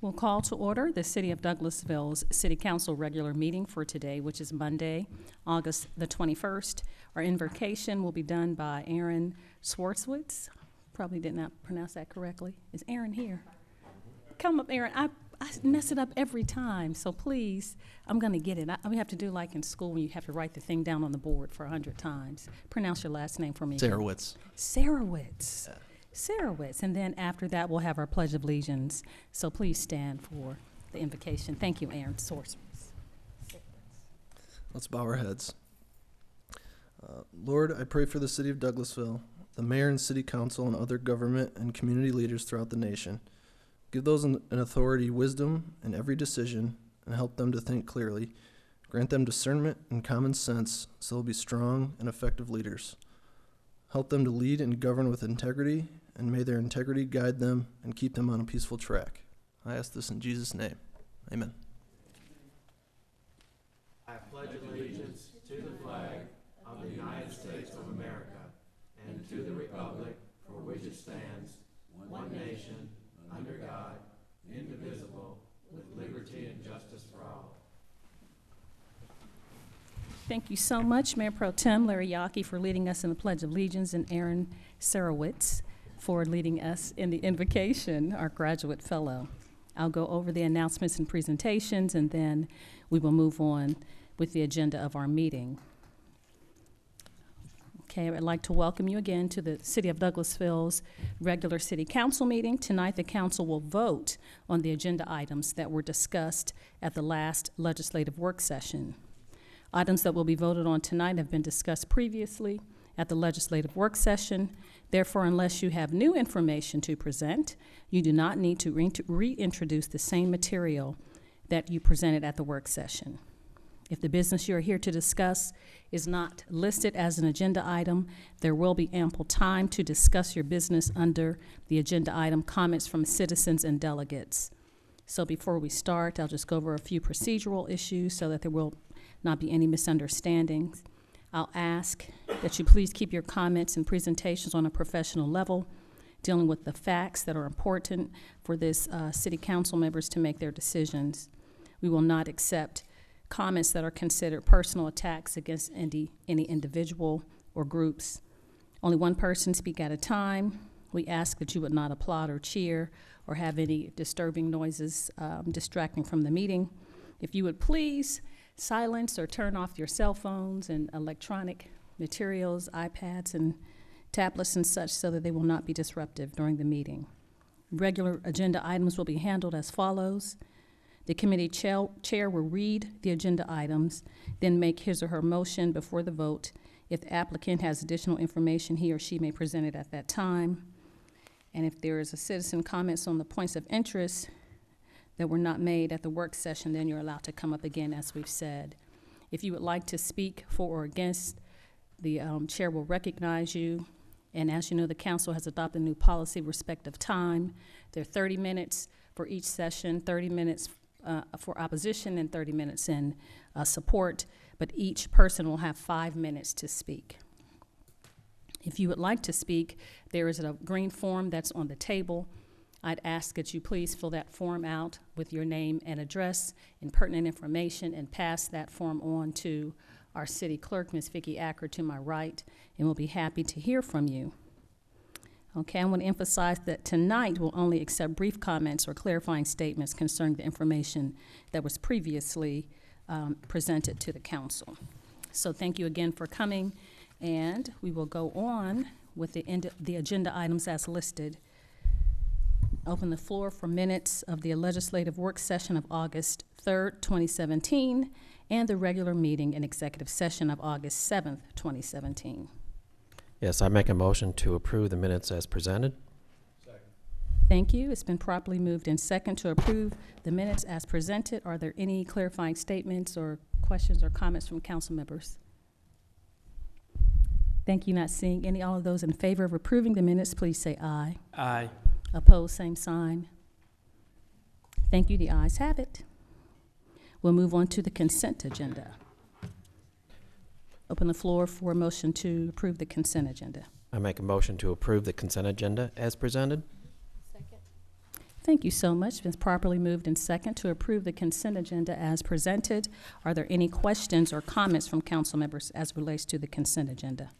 We'll call to order the City of Douglasville's City Council regular meeting for today, which is Monday, August the 21st. Our invocation will be done by Aaron Swartzwitz. Probably did not pronounce that correctly. Is Aaron here? Come up, Aaron. I mess it up every time, so please, I'm going to get it. We have to do like in school when you have to write the thing down on the board for 100 times. Pronounce your last name for me. Sarowitz. Sarowitz. Sarowitz. And then after that, we'll have our Pledge of Allegiance. So please stand for the invocation. Thank you, Aaron Swartzwitz. Let's bow our heads. Lord, I pray for the city of Douglasville, the mayor and city council, and other government and community leaders throughout the nation. Give those in authority wisdom in every decision and help them to think clearly. Grant them discernment and common sense so they'll be strong and effective leaders. Help them to lead and govern with integrity, and may their integrity guide them and keep them on a peaceful track. I ask this in Jesus' name. Amen. I pledge allegiance to the flag of the United States of America and to the republic for which it stands, one nation, under God, indivisible, with liberty and justice for all. Thank you so much, Mayor Pro Tem Larry Yockey, for leading us in the Pledge of Allegiance, and Aaron Sarowitz for leading us in the invocation, our graduate fellow. I'll go over the announcements and presentations, and then we will move on with the agenda of our meeting. Okay, I'd like to welcome you again to the City of Douglasville's regular City Council meeting. Tonight, the council will vote on the agenda items that were discussed at the last legislative work session. Items that will be voted on tonight have been discussed previously at the legislative work session. Therefore, unless you have new information to present, you do not need to reintroduce the same material that you presented at the work session. If the business you are here to discuss is not listed as an agenda item, there will be ample time to discuss your business under the agenda item comments from citizens and delegates. So before we start, I'll just go over a few procedural issues so that there will not be any misunderstandings. I'll ask that you please keep your comments and presentations on a professional level, dealing with the facts that are important for this city council members to make their decisions. We will not accept comments that are considered personal attacks against any individual or groups. Only one person speak at a time. We ask that you would not applaud or cheer or have any disturbing noises distracting from the meeting. If you would please silence or turn off your cell phones and electronic materials, iPads and tablets and such, so that they will not be disruptive during the meeting. Regular agenda items will be handled as follows. The committee chair will read the agenda items, then make his or her motion before the vote. If the applicant has additional information, he or she may present it at that time. And if there is a citizen comments on the points of interest that were not made at the work session, then you're allowed to come up again, as we've said. If you would like to speak for or against, the chair will recognize you. And as you know, the council has adopted a new policy, respect of time. There are 30 minutes for each session, 30 minutes for opposition and 30 minutes in support, but each person will have 5 minutes to speak. If you would like to speak, there is a green form that's on the table. I'd ask that you please fill that form out with your name and address and pertinent information and pass that form on to our city clerk, Ms. Vicki Acker, to my right, and we'll be happy to hear from you. Okay, I want to emphasize that tonight we'll only accept brief comments or clarifying statements concerning the information that was previously presented to the council. So thank you again for coming, and we will go on with the agenda items as listed. Open the floor for minutes of the legislative work session of August 3rd, 2017, and the regular meeting and executive session of August 7th, 2017. Yes, I make a motion to approve the minutes as presented. Second. Thank you. It's been properly moved in second to approve the minutes as presented. Are there any clarifying statements or questions or comments from council members? Thank you. Not seeing any. All of those in favor of approving the minutes, please say aye. Aye. Opposed, same sign. Thank you. The ayes have it. We'll move on to the consent agenda. Open the floor for a motion to approve the consent agenda. I make a motion to approve the consent agenda as presented. Second. Thank you so much. It's been properly moved and second to approve the consent agenda as presented. Are there any questions or comments from council members as relates to the consent agenda?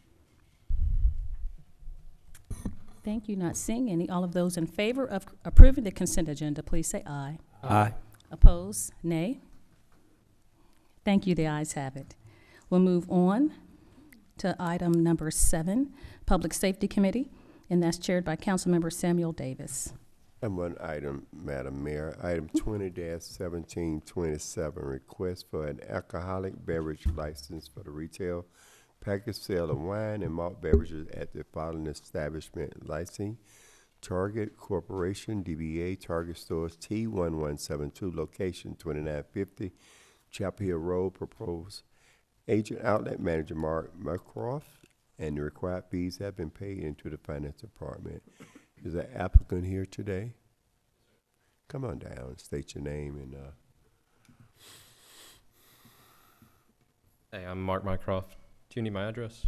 Thank you. Not seeing any. All of those in favor of approving the consent agenda, please say aye. Aye. Oppose? Nay? Thank you. The ayes have it. We'll move on to item number 7, Public Safety Committee, and that's chaired by Councilmember Samuel Davis. And one item, Madam Mayor, item 20-1727, request for an alcoholic beverage license for the retail package sale of wine and malt beverages at the following establishment: licensing Target Corporation, DBA Target Stores, T1172, location 2950 Chapel Hill Road. Proposed agent outlet manager Mark McCroft, and the required fees have been paid into the finance department. Is the applicant here today? Come on down, state your name and Hey, I'm Mark Mycroft. Do you need my address?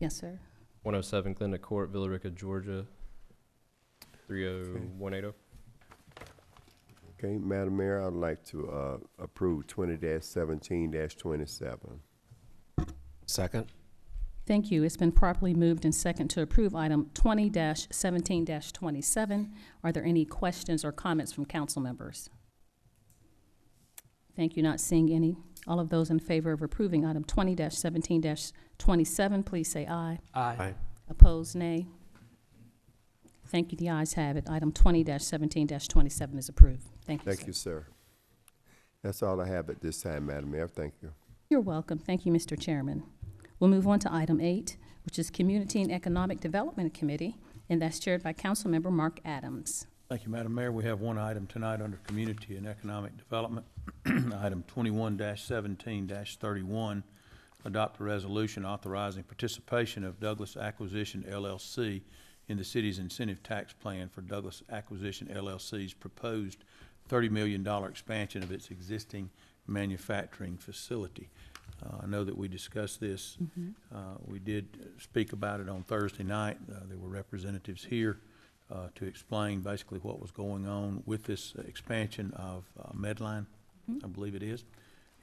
Yes, sir. 107 Glenda Court, Villa Rica, Georgia, 30180. okay, Madam Mayor, I'd like to approve 20-17-27. Second? Thank you. It's been properly moved and second to approve item 20-17-27. Are there any questions or comments from council members? Thank you. Not seeing any. All of those in favor of approving item 20-17-27, please say aye. Aye. Opposed, nay. Thank you. The ayes have it. Item 20-17-27 is approved. Thank you, Thank you, sir. That's all I have at this time, Madam Mayor. Thank you. You're welcome. Thank you, Mr. Chairman. We'll move on to item 8, which is Community and Economic Development Committee, and that's chaired by Councilmember Mark Adams. Thank you, Madam Mayor. We have one item tonight under Community and Economic Development. Item 21-17-31, adopt a resolution authorizing participation of Douglas Acquisition LLC in the city's incentive tax plan for Douglas Acquisition LLC's proposed $30 million expansion of its existing manufacturing facility. I know that we discussed this. We did speak about it on Thursday night. There were representatives here to explain basically what was going on with this expansion of Medline, I believe it is.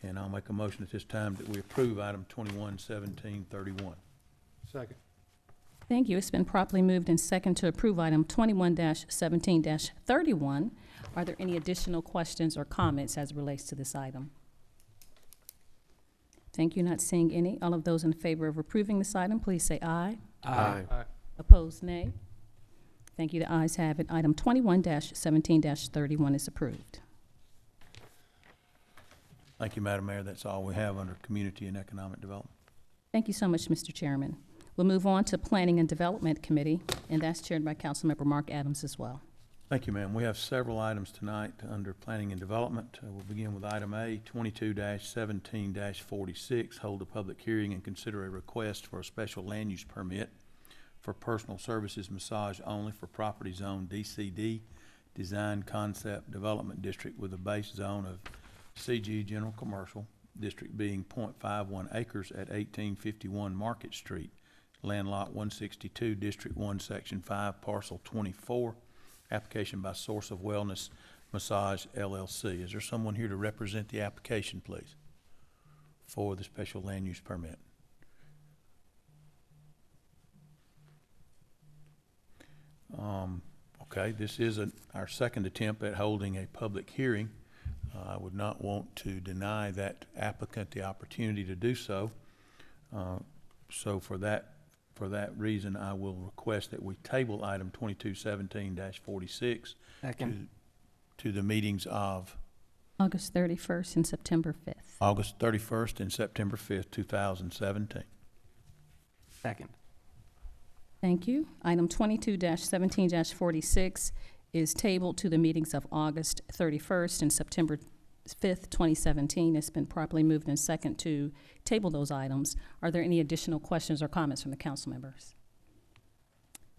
And I'll make a motion at this time that we approve item 21-17-31. Second. Thank you. It's been properly moved and second to approve item 21-17-31. Are there any additional questions or comments as it relates to this item? Thank you. Not seeing any. All of those in favor of approving this item, please say aye. Aye. Opposed, nay. Thank you. The ayes have it. Item 21-17-31 is approved. Thank you, Madam Mayor. That's all we have under Community and Economic Development. Thank you so much, Mr. Chairman. We'll move on to Planning and Development Committee, and that's chaired by Councilmember Mark Adams as well. Thank you, ma'am. We have several items tonight under Planning and Development. We'll begin with item A, 22-17-46, hold a public hearing and consider a request for a special land use permit for personal services massage only for property zone DCD, Design Concept Development District, with a base zone of CG General Commercial District being .51 acres at 1851 Market Street, land lot 162, District 1, Section 5, Parcel 24. Application by Source of Wellness Massage LLC. Is there someone here to represent the application, please, for the special land use permit? Okay, this is our second attempt at holding a public hearing. I would not want to deny that applicant the opportunity to do so. So for that reason, I will request that we table item 22-17-46 to the meetings of August 31st and September 5th. August 31st and September 5th, 2017. Second. Thank you. Item 22-17-46 is tabled to the meetings of August 31st and September 5th, 2017. It's been properly moved and second to table those items. Are there any additional questions or comments from the council members?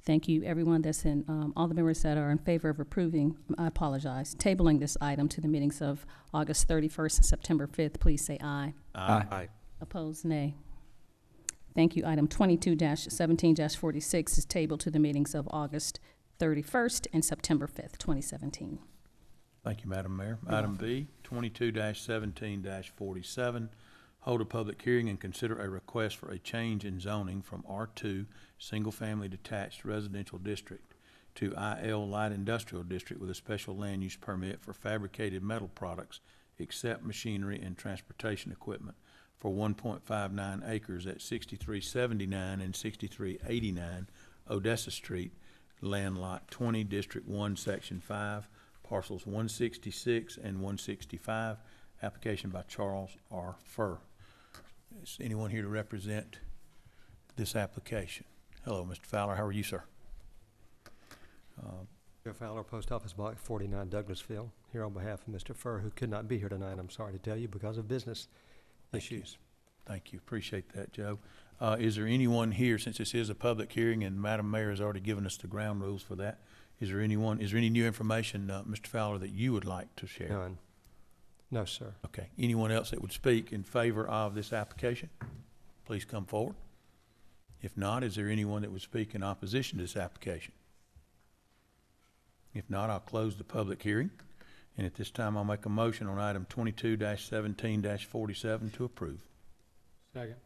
Thank you, everyone that's in, all the members that are in favor of approving, I apologize, tabling this item to the meetings of August 31st and September 5th, please say aye. Aye. Opposed, nay. Thank you. Item 22-17-46 is tabled to the meetings of August 31st and September 5th, 2017. Thank you, Madam Mayor. Item B, 22-17-47, hold a public hearing and consider a request for a change in zoning from R2 Single Family Detached Residential District to IL Light Industrial District with a special land use permit for fabricated metal products except machinery and transportation equipment for 1.59 acres at 6379 and 6389 Odessa Street, land lot 20, District 1, Section 5, parcels 166 and 165, application by Charles R. Furr. Is anyone here to represent this application? Hello, Mr. Fowler. How are you, sir? Joe Fowler, Post Office Box 49, Douglasville, here on behalf of Mr. Furr, who could not be here tonight, I'm sorry to tell you, because of business issues. Thank you. Appreciate that, Joe. Is there anyone here, since this is a public hearing and Madam Mayor has already given us the ground rules for that, is there any new information, Mr. Fowler, that you would like to share? None. No, sir. Okay. Anyone else that would speak in favor of this application? Please come forward. If not, is there anyone that would speak in opposition to this application? If not, I'll close the public hearing. And at this time, I'll make a motion on item 22-17-47 to approve. Second.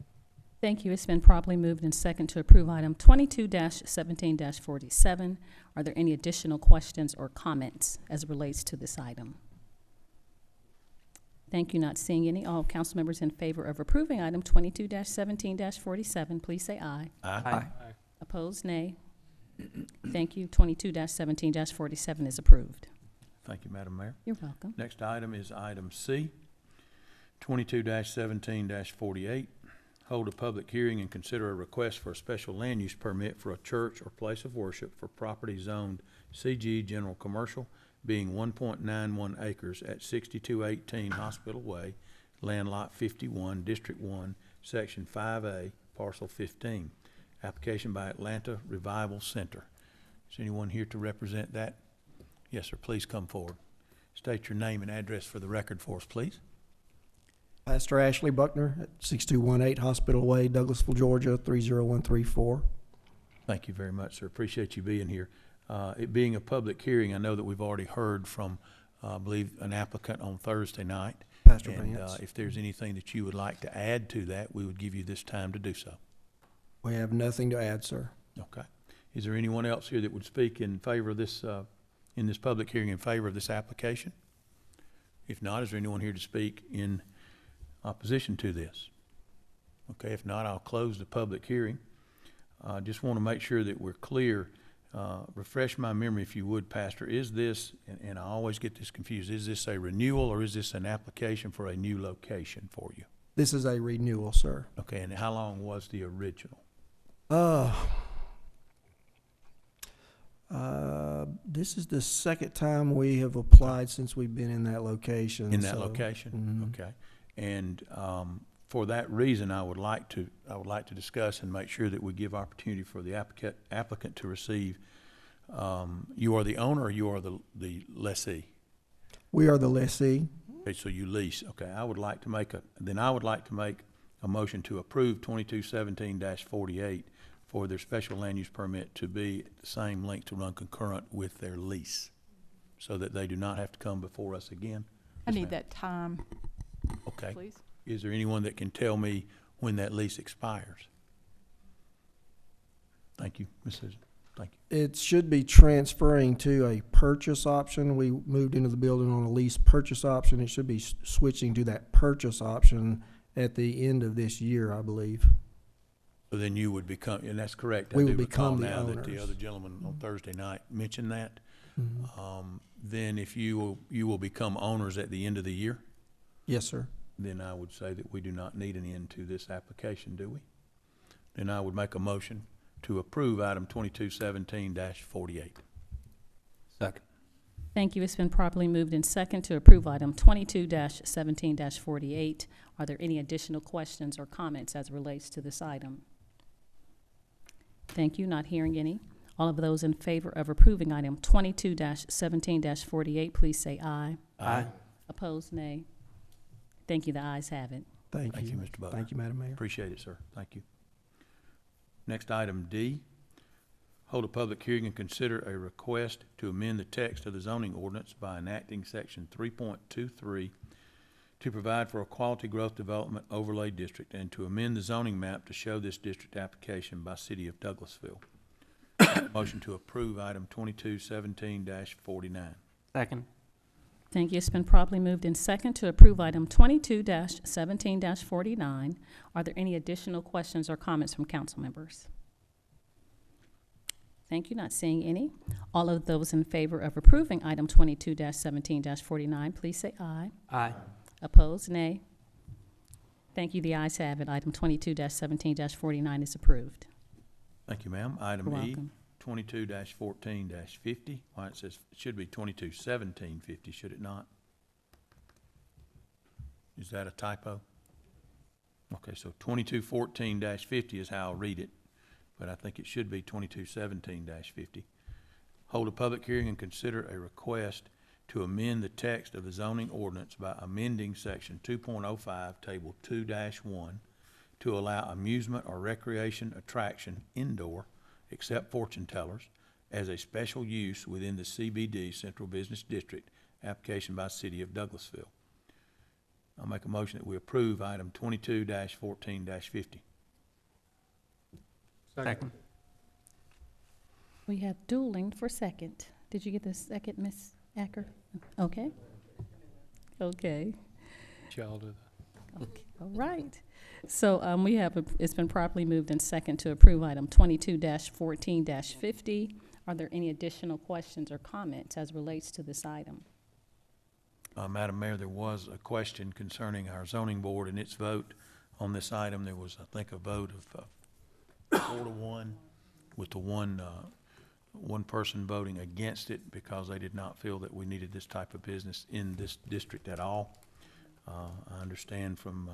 Thank you. It's been properly moved and second to approve item 22-17-47. Are there any additional questions or comments as it relates to this item? Thank you. Not seeing any. All council members in favor of approving item 22-17-47, please say aye. Aye. Opposed, nay. Thank you. 22-17-47 is approved. Thank you, Madam Mayor. You're welcome. Next item is item C, 22-17-48. Hold a public hearing and consider a request for a special land use permit for a church or place of worship for property zoned CG General Commercial, being 1.91 acres at 6218 Hospital Way, land lot 51, District 1, Section 5A, parcel 15. Application by Atlanta Revival Center. Is anyone here to represent that? Yes, sir. Please come forward. State your name and address for the record for us, please. Pastor Ashley Buckner at 6218 Hospital Way, Douglasville, Georgia, 30134. Thank you very much, sir. Appreciate you being here. It being a public hearing, I know that we've already heard from, I believe, an applicant on Thursday night. Pastor And Vance. if there's anything that you would like to add to that, we would give you this time to do so. We have nothing to add, sir. Okay. Is there anyone else here that would speak in favor of this, in this public hearing in favor of this application? If not, is there anyone here to speak in opposition to this? Okay, if not, I'll close the public hearing. I just want to make sure that we're clear. Refresh my memory, if you would, Pastor. Is this, and I always get this confused, is this a renewal or is this an application for a new location for you? This is a renewal, sir. Okay, and how long was the original? This is the second time we have applied since we've been in that location. In that location? Okay. And for that reason, I would like to discuss and make sure that we give opportunity for the applicant to receive. You are the owner or you are the lessee? We are the lessee. Okay, so you lease. Okay, I would like to make a motion to approve 22-17-48 for their special land use permit to be the same length to run concurrent with their lease, so that they do not have to come before us again. I need that time, Okay. please. Is there anyone that can tell me when that lease expires? Thank you, Ms. Susan. Thank you. It should be transferring to a purchase option. We moved into the building on a lease purchase option. It should be switching to that purchase option at the end of this year, I believe. So then you would become, and that's correct. We I will do recall become the now that the owners. other gentleman on Thursday night mentioned that. Mm-hmm. Then if you will become owners at the end of the year, Yes, sir. then I would say that we do not need an end to this application, do we? Then I would make a motion to approve item 22-17-48. Second. Thank you. It's been properly moved and second to approve item 22-17-48. Are there any additional questions or comments as it relates to this item? Thank you. Not hearing any. All of those in favor of approving item 22-17-48, please say aye. Aye. Opposed, nay. Thank you. The ayes have it. Thank Thank you. you, Mr. Butler. Thank you, Madam Mayor. Appreciate it, sir. Thank you. Next item D, Hold a public hearing and consider a request to amend the text of the zoning ordinance by enacting section 3.23 to provide for a quality growth development overlay district and to amend the zoning map to show this district application by City of Douglasville. Motion to approve item 2217-49. Second. Thank you. It's been properly moved in second to approve item 22-17-49. Are there any additional questions or comments from council members? Thank you. Not seeing any. All of those in favor of approving item 22-17-49, please say aye. Aye. Opposed, nay. Thank you. The ayes have it. Item 22-17-49 is approved. Thank you, ma'am. Item You're E, welcome. 22-14-50. Why it says, it should be 22-17-50, should it not? Is that a typo? Okay, so 22-14-50 is how I'll read it, but I think it should be 22-17-50. Hold a public hearing and consider a request to amend the text of the zoning ordinance by amending section 2.05, table 2-1, to allow amusement or recreation attraction indoor, except fortune tellers, as a special use within the CBD Central Business District, application by City of Douglasville. I'll make a motion that we approve item 22-14-50. Second. We have dueling for second. Did you get the second, Ms. Acker? Okay. Okay. Child. Okay. All right. So we have, it's been properly moved in second to approve item 22-14-50. Are there any additional questions or comments as relates to this item? Madam Mayor, there was a question concerning our zoning board and its vote on this item. There was, I think, a vote of 4-1 with the one person voting against it because they did not feel that we needed this type of business in this district at all. I understand from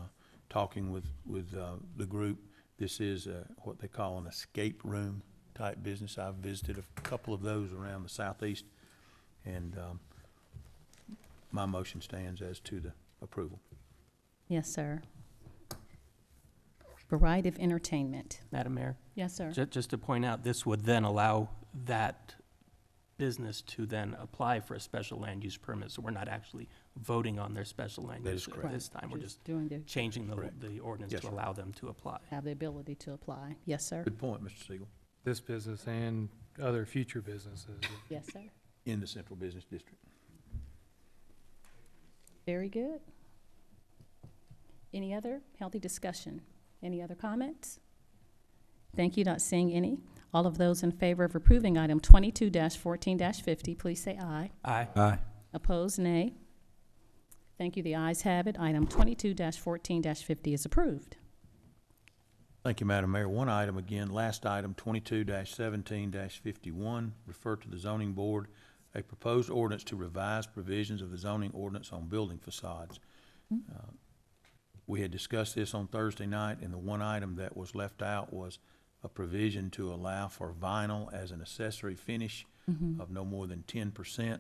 talking with the group, this is what they call an escape room type business. I've visited a couple of those around the southeast, and my motion stands as to the approval. Yes, sir. Variety of entertainment. Madam Mayor, Yes, sir. just to point out, this would then allow that business to then apply for a special land use permit, so we're not actually voting on their special land That use is at correct. this time. We're just doing the, changing Correct. the ordinance Yes, to sir. allow them to apply. have the ability to apply. Yes, sir. Good point, Mr. Siegel. This business and other future businesses. Yes, sir. In the Central Business District. Very good. Any other healthy discussion? Any other comments? Thank you. Not seeing any. All of those in favor of approving item 22-14-50, please say aye. Aye. Aye. Opposed, nay. Thank you. The ayes have it. Item 22-14-50 is approved. Thank you, Madam Mayor. One item again, last item, 22-17-51, refer to the zoning board, a proposed ordinance to revise provisions of the zoning ordinance on building facades. We had discussed this on Thursday night, and the one item that was left out was a provision to allow for vinyl as an accessory finish of no more than 10%.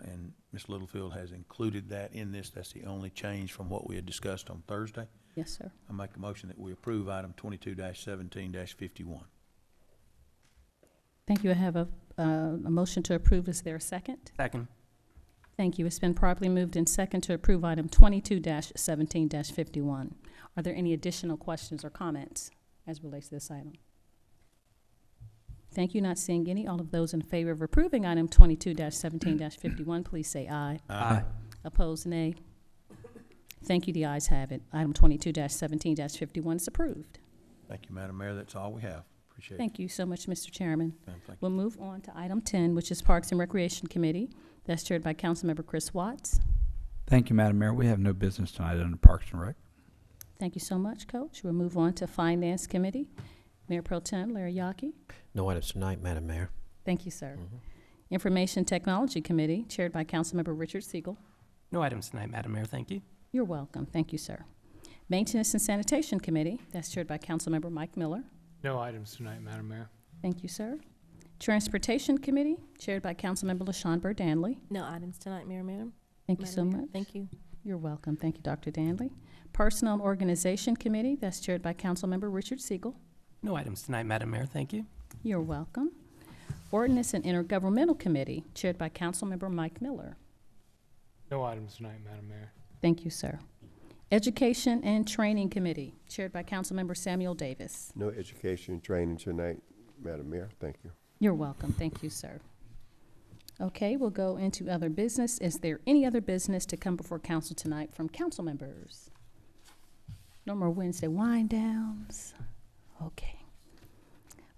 And Ms. Littlefield has included that in this. That's the only change from what we had discussed on Thursday. Yes, sir. I make a motion that we approve item 22-17-51. Thank you. I have a motion to approve. Is there a second? Second. Thank you. It's been properly moved in second to approve item 22-17-51. Are there any additional questions or comments as relates to this item? Thank you. Not seeing any. All of those in favor of approving item 22-17-51, please say aye. Aye. Opposed, nay. Thank you. The ayes have it. Item 22-17-51 is approved. Thank you, Madam Mayor. That's all we have. Appreciate it. Thank you so much, Mr. Chairman. Ma'am, thank you. We'll move on to item 10, which is Parks and Recreation Committee. That's chaired by Councilmember Chris Watts. Thank you, Madam Mayor. We have no business tonight under Parks and Rec. Thank you so much, Coach. We'll move on to Finance Committee. Mayor Pro Tem Larry Yockey. No items tonight, Madam Mayor. Thank you, sir. Information Technology Committee, chaired by Councilmember Richard Siegel. No items tonight, Madam Mayor. Thank you. You're welcome. Thank you, sir. Maintenance and Sanitation Committee, that's chaired by Councilmember Mike Miller. No items tonight, Madam Mayor. Thank you, sir. Transportation Committee, chaired by Councilmember LaShawn Danley. No items tonight, Madam. Thank you so much. Thank you. You're welcome. Thank you, Dr. Danley. Personnel and Organization Committee, that's chaired by Councilmember Richard Siegel. No items tonight, Madam Mayor. Thank you. You're welcome. Ordinance and Intergovernmental Committee, chaired by Councilmember Mike Miller. No items tonight, Madam Mayor. Thank you, sir. Education and Training Committee, chaired by Councilmember Samuel Davis. No education and training tonight, Madam Mayor. Thank you. You're welcome. Thank you, sir. Okay, we'll go into other business. Is there any other business to come before council tonight from council members? No more Wednesday wind downs. Okay.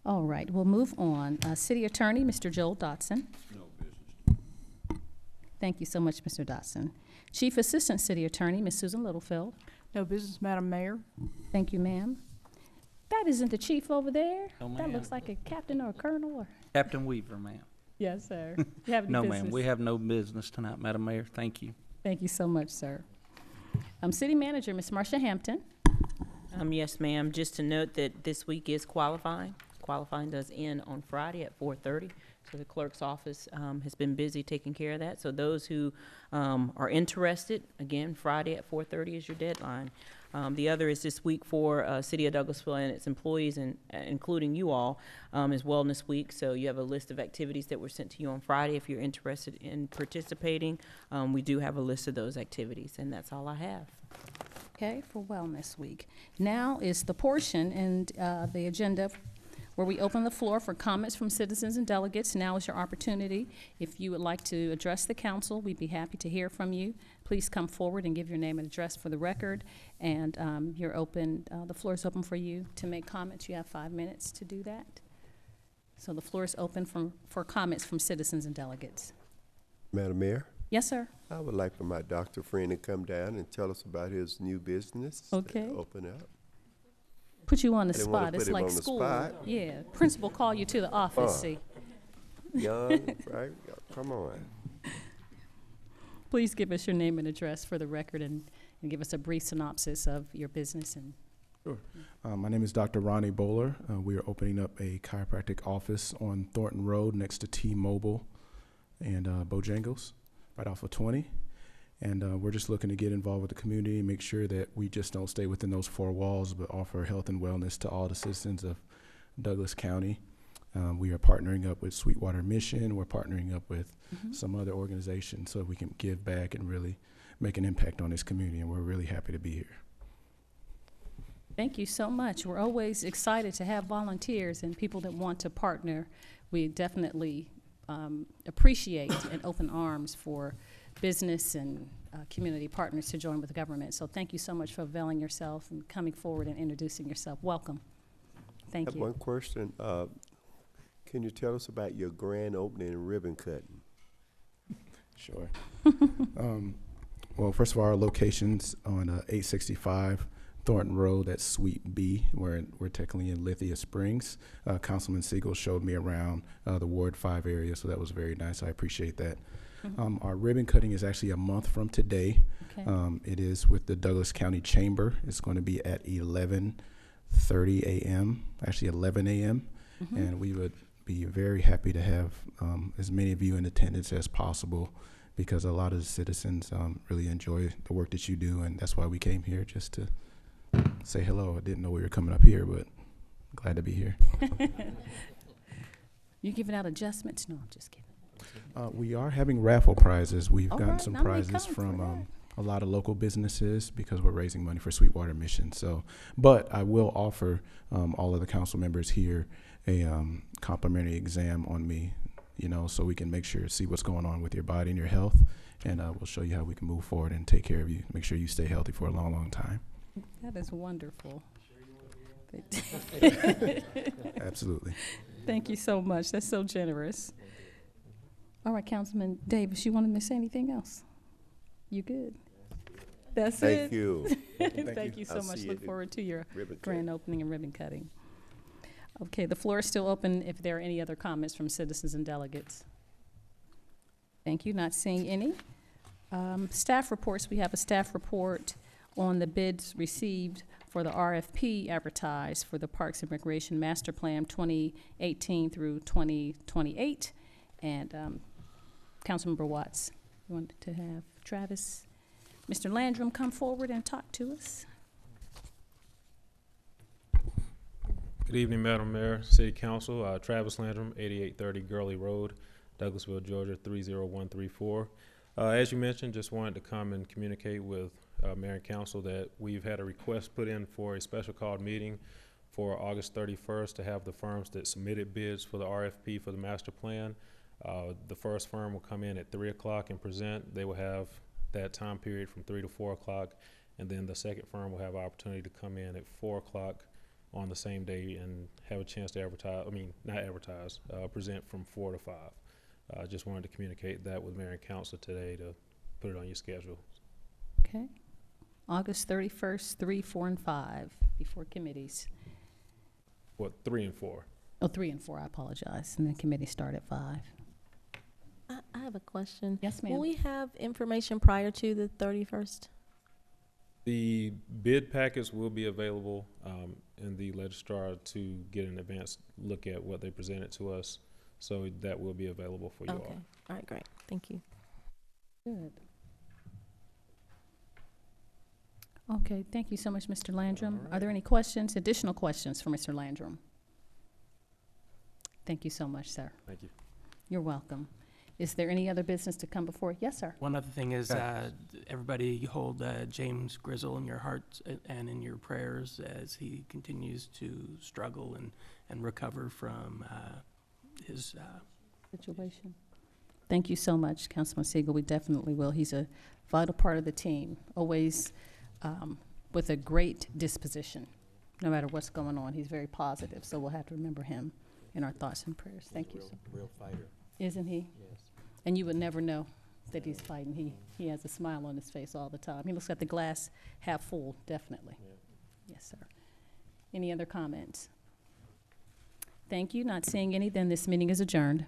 All right, we'll move on. City Attorney, Mr. Joel Dotson. No business. Thank you so much, Mr. Dotson. Chief Assistant City Attorney, Ms. Susan Littlefield. No business, Madam Mayor. Thank you, ma'am. That isn't the chief over there? No, That ma'am. looks like a captain or a colonel or? Captain Weaver, ma'am. Yes, sir. You have any No, business? ma'am, we have no business tonight, Madam Mayor. Thank you. Thank you so much, sir. City Manager, Ms. Marcia Hampton. Yes, ma'am. Just to note that this week is qualifying. Qualifying does end on Friday at 4:30. So the clerk's office has been busy taking care of that. So those who are interested, again, Friday at 4:30 is your deadline. The other is this week for City of Douglasville and its employees, and including you all, is Wellness Week. So you have a list of activities that were sent to you on Friday. If you're interested in participating, we do have a list of those activities, and that's all I have. Okay, for Wellness Week. Now is the portion in the agenda where we open the floor for comments from citizens and delegates. Now is your opportunity. If you would like to address the council, we'd be happy to hear from you. Please come forward and give your name and address for the record. And you're open, the floor is open for you to make comments. You have 5 minutes to do that. So the floor is open for comments from citizens and delegates. Madam Mayor, Yes, sir. I would like for my doctor friend to come down and tell us about his new business. Okay. Open up. Put you on the I didn't wanna spot. put It's him like on the school. spot. Yeah, principal call you to the office, see. Young, right? Come on. Please give us your name and address for the record and give us a brief synopsis of your business. And My name is Dr. Ronnie Bowler. We are opening up a chiropractic office on Thornton Road next to T-Mobile and Bojangles, right off of 20. And we're just looking to get involved with the community and make sure that we just don't stay within those four walls, but offer health and wellness to all the citizens of Douglas County. We are partnering up with Sweetwater Mission. We're partnering up with some other organizations so we can give back and really make an impact on this community. And we're really happy to be here. thank you so much. We're always excited to have volunteers and people that want to partner. We definitely appreciate and open arms for business and community partners to join with the government. So thank you so much for availing yourself and coming forward and introducing yourself. Welcome. I Thank have you. one question. Can you tell us about your grand opening and ribbon cutting? Sure. Well, first of all, our location's on 865 Thornton Road, that's Suite B. We're technically in Lithia Springs. Councilman Siegel showed me around the Ward 5 area, so that was very nice. I appreciate that. Our ribbon cutting is actually a month from today. Okay. It is with the Douglas County Chamber. It's going to be at 11:30 a.m., actually 11 a.m., and we would be very happy to have as many of you in attendance as possible, because a lot of the citizens really enjoy the work that you do, and that's why we came here, just to say hello. I didn't know we were coming up here, but glad to be here. You giving out adjustments? No, I'm just kidding. We are having raffle prizes. We've All gotten right, some I may prizes come for from that. a lot of local businesses because we're raising money for Sweetwater Mission. So, but I will offer all of the council members here a complimentary exam on me, so we can make sure, see what's going on with your body and your health, and we'll show you how we can move forward and take care of you, make sure you stay healthy for a long, long time. That is wonderful. Absolutely. Thank you so much. That's so generous. All right, Councilman Davis, you wanted to say anything else? You good? That's Thank it? you. Thank you so I'll much. see Look you forward to your Ribbon grand opening and ribbon cutting. Okay, the floor is still open if there are any other comments from citizens and delegates. Thank you. Not seeing any. Staff reports. We have a staff report on the bids received for the RFP advertised for the Parks and Recreation Master Plan 2018 through 2028. And Councilmember Watts, you wanted to have Travis, Mr. Landrum come forward and talk to us. Good evening, Madam Mayor, City Council. Travis Landrum, 8830 Gurley Road, Douglasville, Georgia, 30134. As you mentioned, just wanted to come and communicate with Mayor and Council that we've had a request put in for a special called meeting for August 31st to have the firms that submitted bids for the RFP for the master plan. The first firm will come in at 3 o'clock and present. They will have that time period from 3 to 4 o'clock, and then the second firm will have opportunity to come in at 4 o'clock on the same day and have a chance to present from 4 to 5. Just wanted to communicate that with Mayor and Council today to put it on your schedule. Okay. August 31st, 3, 4, and 5, before committees. What, 3 and 4? Oh, 3 and 4, I apologize. And then committee start at 5. I have a question. Yes, ma'am. Will we have information prior to the 31st? The bid packets will be available in the registrar to get an advanced look at what they presented to us. So that will be available for you all. Okay. All right, great. Thank you. Good. Okay, thank you so much, Mr. Landrum. Are there any questions, additional questions for Mr. Landrum? Thank you so much, sir. Thank you. You're welcome. Is there any other business to come before? Yes, sir. One other thing is, everybody hold James Grizzle in your hearts and in your prayers as he continues to struggle and recover from his Situation. Thank you so much, Councilman Siegel. We definitely will. He's a vital part of the team, always with a great disposition. No matter what's going on, he's very positive. So we'll have to remember him in our thoughts and prayers. Thank you. Real fighter. Isn't he? Yes. And you would never know that he's fighting. He has a smile on his face all the time. He looks at the glass half full, definitely. Yeah. Yes, sir. Any other comments? Thank you. Not seeing any, then this meeting is adjourned.